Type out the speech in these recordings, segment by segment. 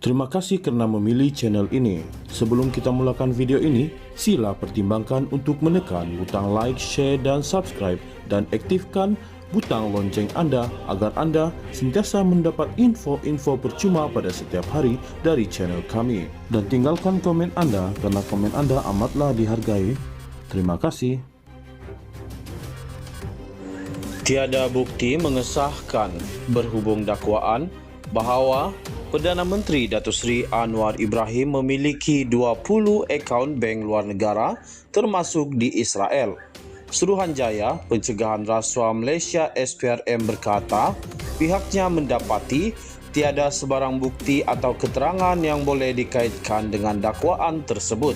Terima kasih kerana memilih channel ini. Sebelum kita mulakan video ini, sila pertimbangkan untuk menekan butang like, share dan subscribe dan aktifkan butang lonceng anda agar anda sentiasa mendapat info-info percuma pada setiap hari dari channel kami. Dan tinggalkan komen anda kerana komen anda amatlah dihargai. Terima kasih. Tiada bukti mengesahkan berhubung dakwaan bahawa Perdana Menteri Datuk Seri Anwar Ibrahim memiliki 20 akaun bank luar negara termasuk di Israel. Suruhanjaya Pencegahan Rasuah Malaysia SPRM berkata pihaknya mendapati tiada sebarang bukti atau keterangan yang boleh dikaitkan dengan dakwaan tersebut.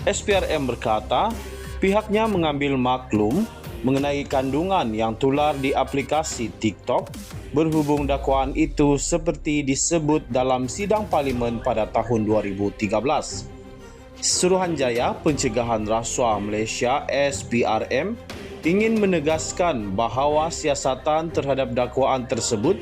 SPRM berkata pihaknya mengambil maklum mengenai kandungan yang tular di aplikasi TikTok berhubung dakwaan itu seperti disebut dalam sidang parlimen pada tahun 2013. Suruhanjaya Pencegahan Rasuah Malaysia SPRM ingin menegaskan bahawa siasatan terhadap dakwaan tersebut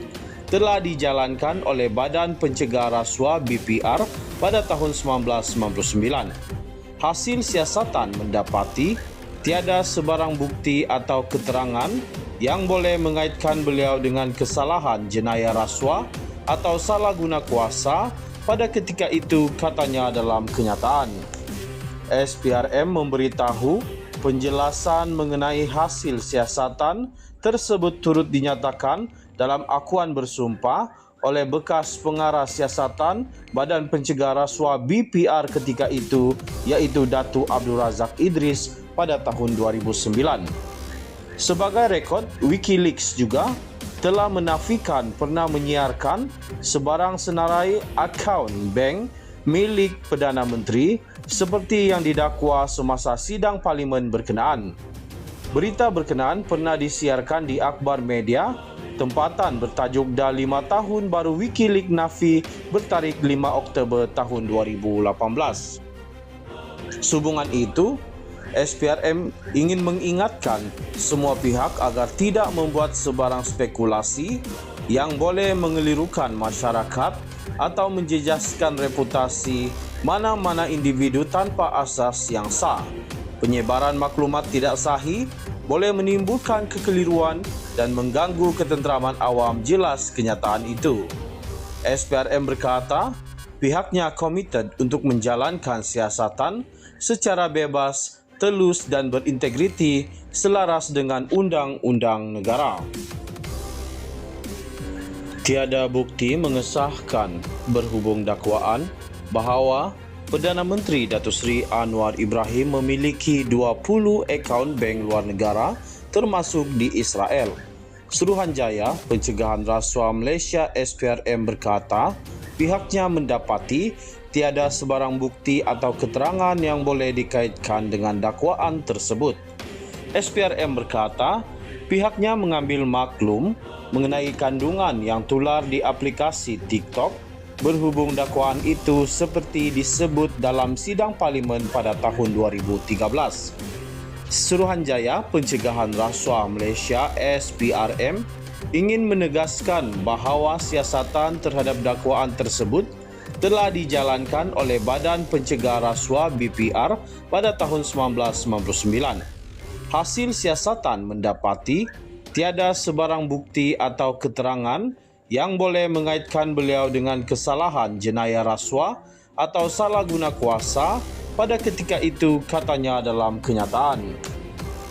telah dijalankan oleh Badan Pencegah Rasuah BPR pada tahun 1999. Hasil siasatan mendapati tiada sebarang bukti atau keterangan yang boleh mengaitkan beliau dengan kesalahan jenayah rasuah atau salah guna kuasa pada ketika itu, katanya dalam kenyataan. SPRM memberitahu penjelasan mengenai hasil siasatan tersebut turut dinyatakan dalam akuan bersumpah oleh bekas pengarah siasatan Badan Pencegah Rasuah BPR ketika itu, iaitu Datuk Abdul Razak Idris pada tahun 2009. Sebagai rekod, Wikileaks juga telah menafikan pernah menyiarkan sebarang senarai akaun bank milik Perdana Menteri seperti yang didakwa semasa sidang parlimen berkenaan. Berita berkenaan pernah disiarkan di akhbar media tempatan bertajuk Dah 5 tahun baru Wikileaks nafi bertarikh 5 Oktober tahun 2018. Sehubungan itu, SPRM ingin mengingatkan semua pihak agar tidak membuat sebarang spekulasi yang boleh mengelirukan masyarakat atau menjejaskan reputasi mana-mana individu tanpa asas yang sah. Penyebaran maklumat tidak sahih boleh menimbulkan kekeliruan dan mengganggu ketenteraman awam, jelas kenyataan itu. SPRM berkata, pihaknya komited untuk menjalankan siasatan secara bebas, telus dan berintegriti selaras dengan undang-undang negara. Tiada bukti mengesahkan berhubung dakwaan bahawa Perdana Menteri Datuk Seri Anwar Ibrahim memiliki 20 akaun bank luar negara termasuk di Israel. Suruhanjaya Pencegahan Rasuah Malaysia SPRM berkata pihaknya mendapati tiada sebarang bukti atau keterangan yang boleh dikaitkan dengan dakwaan tersebut. SPRM berkata pihaknya mengambil maklum mengenai kandungan yang tular di aplikasi TikTok berhubung dakwaan itu seperti disebut dalam sidang parlimen pada tahun 2013. Suruhanjaya Pencegahan Rasuah Malaysia SPRM ingin menegaskan bahawa siasatan terhadap dakwaan tersebut telah dijalankan oleh Badan Pencegah Rasuah BPR pada tahun 1999. Hasil siasatan mendapati tiada sebarang bukti atau keterangan yang boleh mengaitkan beliau dengan kesalahan jenayah rasuah atau salah guna kuasa pada ketika itu, katanya dalam kenyataan.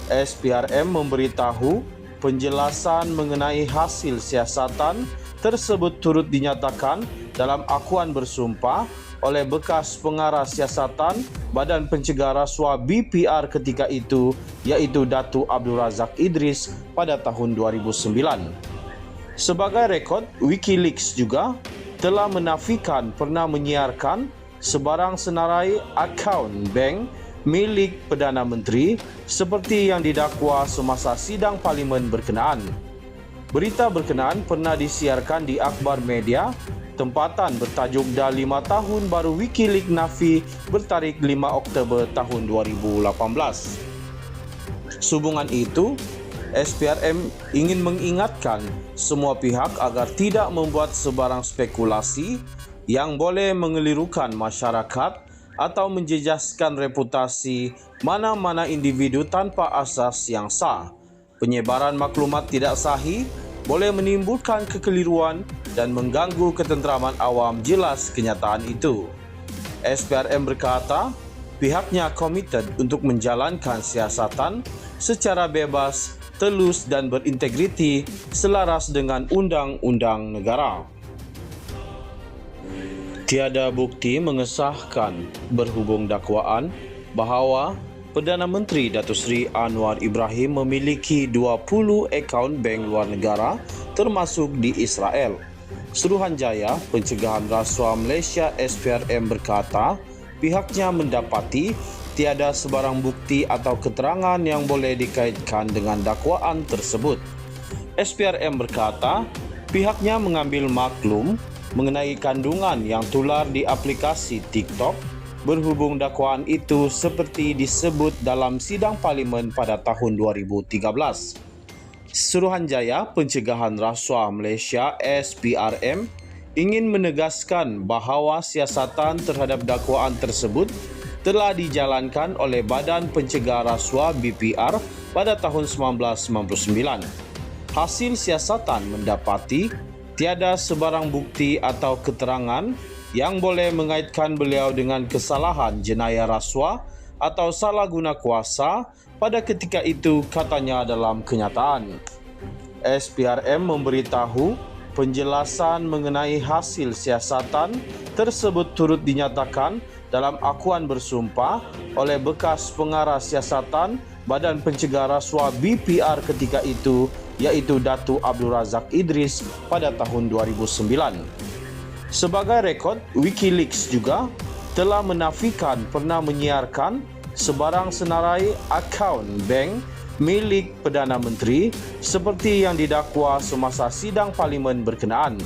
SPRM memberitahu penjelasan mengenai hasil siasatan tersebut turut dinyatakan dalam akuan bersumpah oleh bekas pengarah siasatan Badan Pencegah Rasuah BPR ketika itu, iaitu Datuk Abdul Razak Idris pada tahun 2009. Sebagai rekod, Wikileaks juga telah menafikan pernah menyiarkan sebarang senarai akaun bank milik Perdana Menteri seperti yang didakwa semasa sidang parlimen berkenaan. Berita berkenaan pernah disiarkan di akhbar media tempatan bertajuk Dah 5 tahun baru Wikileaks nafi bertarikh 5 Oktober tahun 2018. Sehubungan itu, SPRM ingin mengingatkan semua pihak agar tidak membuat sebarang spekulasi yang boleh mengelirukan masyarakat atau menjejaskan reputasi mana-mana individu tanpa asas yang sah. Penyebaran maklumat tidak sahih boleh menimbulkan kekeliruan dan mengganggu ketenteraman awam. Jelas kenyataan itu. SPRM berkata, pihaknya komited untuk menjalankan siasatan secara bebas, telus dan berintegriti selaras dengan undang-undang negara. Tiada bukti mengesahkan berhubung dakwaan bahawa Perdana Menteri Datuk Seri Anwar Ibrahim memiliki 20 akaun bank luar negara termasuk di Israel. Suruhanjaya Pencegahan Rasuah Malaysia SPRM berkata, pihaknya mendapati tiada sebarang bukti atau keterangan yang boleh dikaitkan dengan dakwaan tersebut. SPRM berkata, pihaknya mengambil maklum mengenai kandungan yang tular di aplikasi TikTok berhubung dakwaan itu seperti disebut dalam sidang parlimen pada tahun 2013. Suruhanjaya Pencegahan Rasuah Malaysia SPRM ingin menegaskan bahawa siasatan terhadap dakwaan tersebut telah dijalankan oleh Badan Pencegah Rasuah BPR pada tahun 1999. Hasil siasatan mendapati tiada sebarang bukti atau keterangan yang boleh mengaitkan beliau dengan kesalahan jenayah rasuah atau salah guna kuasa pada ketika itu, katanya dalam kenyataan. SPRM memberitahu penjelasan mengenai hasil siasatan tersebut turut dinyatakan dalam akuan bersumpah oleh bekas pengarah siasatan Badan Pencegah Rasuah BPR ketika itu, iaitu Datuk Abdul Razak Idris pada tahun 2009. Sebagai rekod, Wikileaks juga telah menafikan pernah menyiarkan sebarang senarai akaun bank milik Perdana Menteri seperti yang didakwa semasa sidang parlimen berkenaan.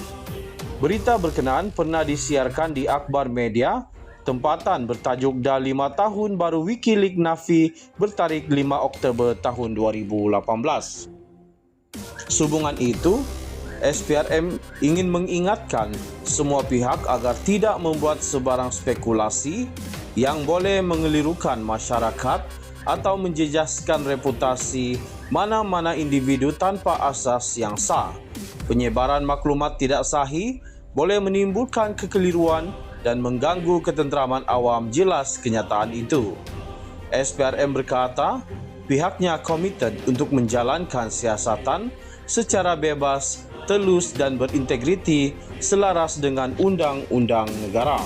Berita berkenaan pernah disiarkan di akhbar media tempatan bertajuk Dah 5 tahun baru Wikileaks nafi bertarikh 5 Oktober tahun 2018. Sehubungan itu, SPRM ingin mengingatkan semua pihak agar tidak membuat sebarang spekulasi yang boleh mengelirukan masyarakat atau menjejaskan reputasi mana-mana individu tanpa asas yang sah. Penyebaran maklumat tidak sahih boleh menimbulkan kekeliruan dan mengganggu ketenteraman awam. Jelas kenyataan itu. SPRM berkata, pihaknya komited untuk menjalankan siasatan secara bebas, telus dan berintegriti selaras dengan undang-undang negara.